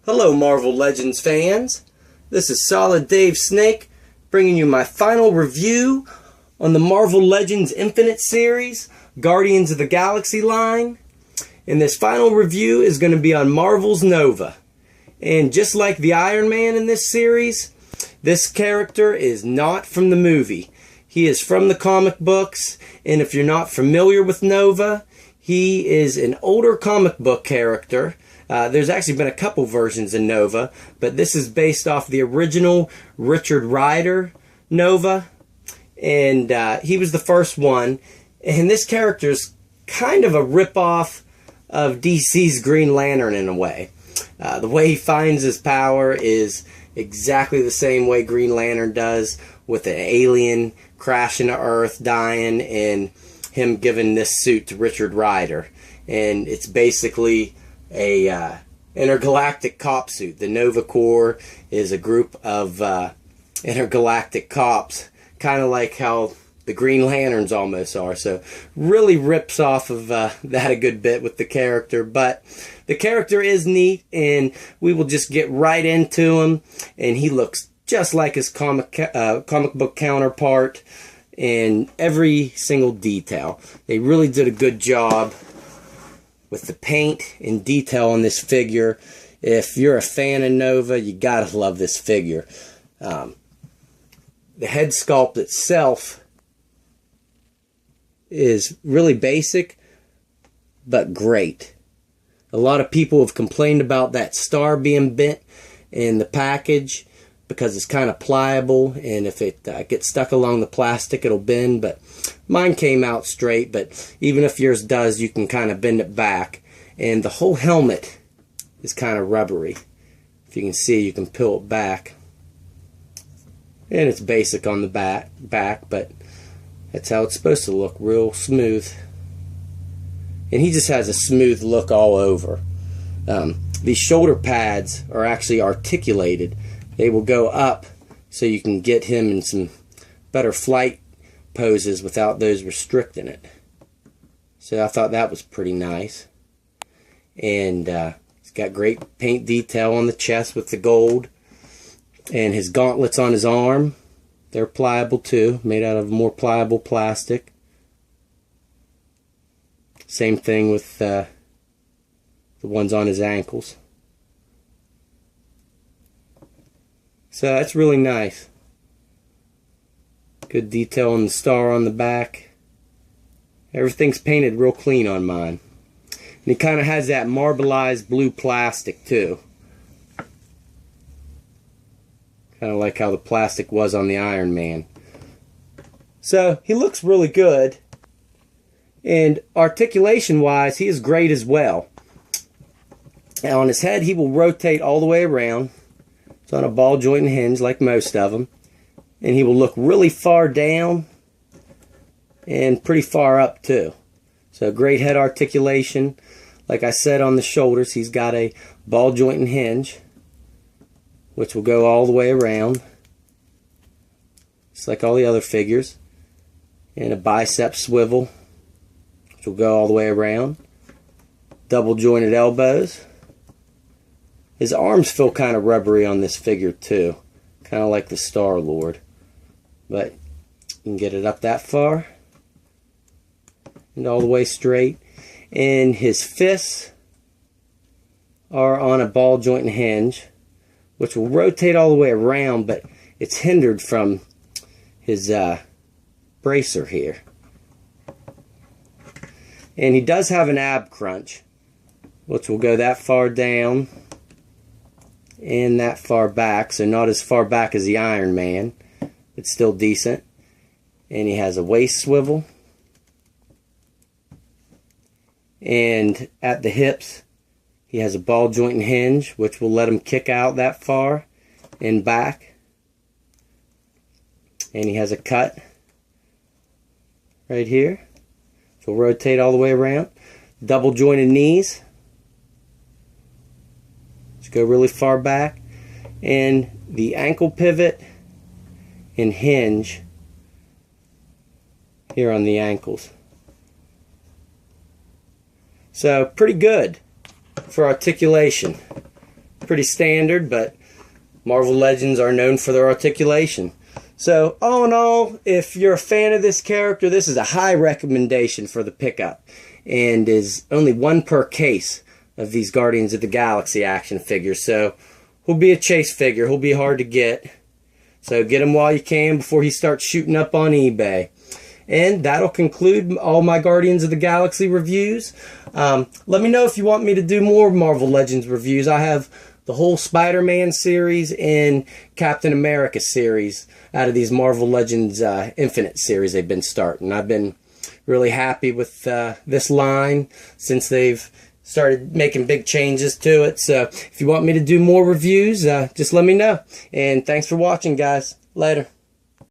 Hello Marvel Legends fans, this is Solid Dave Snake bringing you my final review on the Marvel Legends Infinite series, Guardians of the Galaxy line. And this final review is going to be on Marvel's Nova. And just like the Iron Man in this series, this character is not from the movie. He is from the comic books, and if you're not familiar with Nova, he is an older comic book character. There's actually been a couple versions in Nova, but this is based off the original Richard Rider Nova, and he was the first one. And this character is kind of a ripoff of DC's Green Lantern in a way. The way he finds his power is exactly the same way Green Lantern does, with an alien crashing to Earth, dying, and him giving this suit to Richard Rider. And it's basically a intergalactic cop suit. The Nova Corps is a group of intergalactic cops, kind of like how the Green Lanterns almost are. So really rips off of that a good bit with the character. But the character is neat, and we will just get right into him. And he looks just like his comic book counterpart in every single detail. They really did a good job with the paint and detail on this figure. If you're a fan of Nova, you gotta love this figure. The head sculpt itself is really basic, but great. A lot of people have complained about that star being bent in the package because it's kind of pliable, and if it gets stuck along the plastic, it'll bend. But mine came out straight, but even if yours does, you can kind of bend it back. And the whole helmet is kind of rubbery. If you can see, you can peel it back. And it's basic on the back, but that's how it's supposed to look, real smooth. And he just has a smooth look all over. These shoulder pads are actually articulated. They will go up so you can get him in some better flight poses without those restricting it. So I thought that was pretty nice. And he's got great paint detail on the chest with the gold. And his gauntlets on his arm, they're pliable too, made out of more pliable plastic. Same thing with the ones on his ankles. So that's really nice. Good detail on the star on the back. Everything's painted real clean on mine. And he kind of has that marbleized blue plastic too. Kind of like how the plastic was on the Iron Man. So he looks really good. And articulation wise, he is great as well. Now on his head, he will rotate all the way around. It's on a ball joint and hinge like most of them. And he will look really far down and pretty far up too. So great head articulation. Like I said, on the shoulders, he's got a ball joint and hinge, which will go all the way around, just like all the other figures. And a bicep swivel, which will go all the way around. Double jointed elbows. His arms feel kind of rubbery on this figure too, kind of like the Star-Lord. But you can get it up that far and all the way straight. And his fists are on a ball joint and hinge, which will rotate all the way around, but it's hindered from his bracer here. And he does have an ab crunch, which will go that far down and that far back, so not as far back as the Iron Man, but still decent. And he has a waist swivel. And at the hips, he has a ball joint and hinge, which will let him kick out that far and back. And he has a cut right here, which will rotate all the way around. Double jointed knees, which go really far back. And the ankle pivot and hinge here on the ankles. So pretty good for articulation. pretty standard, but Marvel Legends are known for their articulation. So, all in all, if you're a fan of this character, this is a high recommendation for the pickup, and is only one per case of these Guardians of the Galaxy action figures. So, he'll be a chase figure. He'll be hard to get. So, get him while you can before he starts shooting up on eBay. And that'll conclude all my Guardians of the Galaxy reviews. Let me know if you want me to do more Marvel Legends reviews. I have the whole Spider-Man series and Captain America series out of these Marvel Legends Infinite series they've been starting. I've been really happy with this line since they've started making big changes to it. So if you want me to do more reviews, just let me know. And thanks for watching, guys. Later.